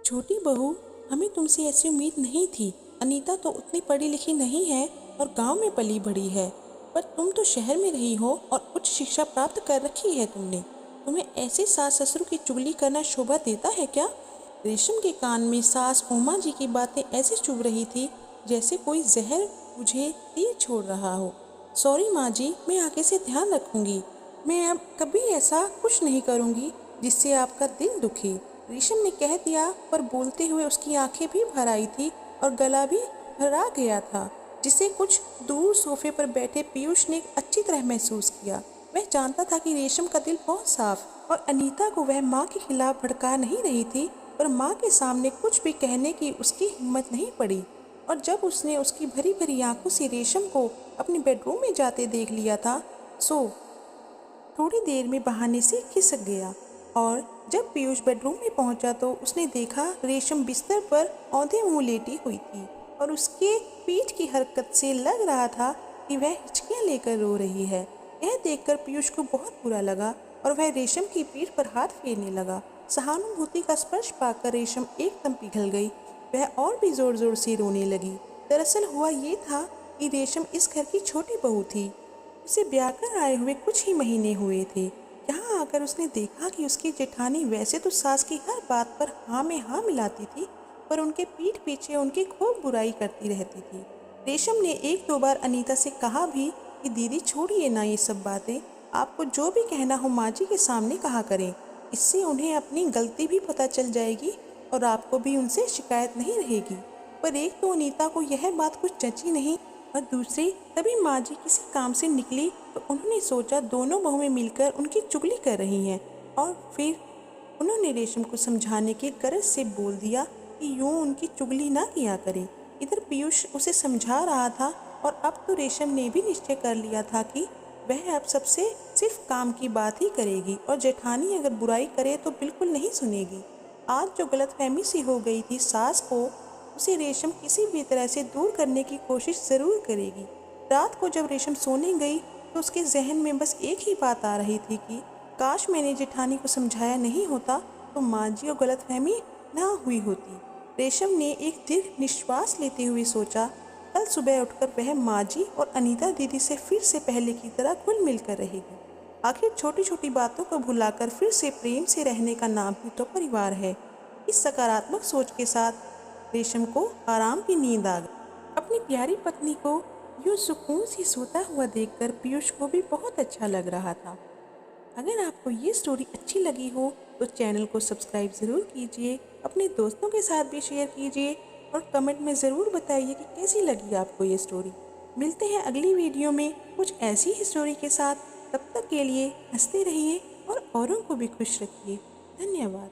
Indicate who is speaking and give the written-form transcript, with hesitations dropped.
Speaker 1: छोटी बहू, हमें तुमसे ऐसी उम्मीद नहीं थी। अनीता तो उतनी पढ़ी लिखी नहीं है और गांव में पली बड़ी है, पर तुम तो शहर में रही हो और उच्च शिक्षा प्राप्त कर रखी है तुमने। तुम्हें ऐसे सास ससुर की चुगली करना शोभा देता है क्या? रेशम के कान में सास उमा जी की बातें ऐसे चुभ रही थी जैसे कोई जहर मुझे तीर छोड़ रहा हो। सॉरी माँ जी, मैं आगे से ध्यान रखूंगी। मैं अब कभी ऐसा कुछ नहीं करूंगी जिससे आपका दिल दुखे, रेशम ने कह दिया, पर बोलते हुए उसकी आंखें भी भर आई थी और गला भी भरा गया था, जिसे कुछ दूर सोफे पर बैठे पीयूष ने अच्छी तरह महसूस किया। वह जानता था कि रेशम का दिल बहुत साफ और अनीता को वह माँ के खिलाफ भड़का नहीं रही थी, पर माँ के सामने कुछ भी कहने की उसकी हिम्मत नहीं पड़ी। और जब उसने उसकी भरी भरी आंखों से रेशम को अपने बेडरूम में जाते देख लिया था, सो थोड़ी देर में बहाने से खिसक गया। और जब पीयूष बेडरूम में पहुंचा तो उसने देखा रेशम बिस्तर पर औंधे मुंह लेटी हुई थी और उसके पीठ की हरकत से लग रहा था कि वह हिचकियां लेकर रो रही है। यह देखकर पीयूष को बहुत बुरा लगा और वह रेशम की पीठ पर हाथ फेरने लगा। सहानुभूति का स्पर्श पाकर रेशम एकदम पिघल गई। वह और भी जोर जोर से रोने लगी। दरअसल हुआ ये था कि रेशम इस घर की छोटी बहू थी। उसे ब्याह कर आए हुए कुछ ही महीने हुए थे। यहाँ आकर उसने देखा कि उसकी जेठानी वैसे तो सास की हर बात पर हाँ में हाँ मिलाती थी, पर उनके पीठ पीछे उनकी खूब बुराई करती रहती थी। रेशम ने एक दो बार अनीता से कहा भी कि दीदी छोड़िए ना ये सब बातें, आपको जो भी कहना हो माँ जी के सामने कहा करें, इससे उन्हें अपनी गलती भी पता चल जाएगी और आपको भी उनसे शिकायत नहीं रहेगी। पर एक तो अनीता को यह बात कुछ जची नहीं और दूसरी, तभी माँ जी किसी काम से निकली तो उन्होंने सोचा दोनों बहुएं मिलकर उनकी चुगली कर रही हैं, और फिर उन्होंने रेशम को समझाने की गरज से बोल दिया कि यूं उनकी चुगली ना किया करे। इधर पीयूष उसे समझा रहा था और अब तो रेशम ने भी निश्चय कर लिया था कि वह अब सबसे सिर्फ काम की बात ही करेगी और जेठानी अगर बुराई करे तो बिल्कुल नहीं सुनेगी। आज जो गलतफहमी सी हो गई थी सास को, उसे रेशम किसी भी तरह से दूर करने की कोशिश ज़रूर करेगी। रात को जब रेशम सोने गई तो उसके जहन में बस एक ही बात आ रही थी कि काश मैंने जेठानी को समझाया नहीं होता तो माँ जी और गलतफहमी ना हुई होती। रेशम ने एक दीर्घ निश्वास लेते हुए सोचा, कल सुबह उठकर वह माँ जी और अनीता दीदी से फिर से पहले की तरह घुल मिल कर रहेगी। आखिर छोटी छोटी बातों को भुलाकर फिर से प्रेम से रहने का नाम ही तो परिवार है। इस सकारात्मक सोच के साथ रेशम को आराम की नींद आ गई। अपनी प्यारी पत्नी को यूं सुकून से सोता हुआ देखकर पीयूष को भी बहुत अच्छा लग रहा था। अगर आपको ये स्टोरी अच्छी लगी हो तो चैनल को सब्सक्राइब ज़रूर कीजिए, अपने दोस्तों के साथ भी शेयर कीजिए और कमेंट में ज़रूर बताइए कि कैसी लगी आपको ये स्टोरी। मिलते हैं अगली वीडियो में कुछ ऐसी ही स्टोरी के साथ। तब तक के लिए हंसते रहिए और औरों को भी खुश रखिए। धन्यवाद।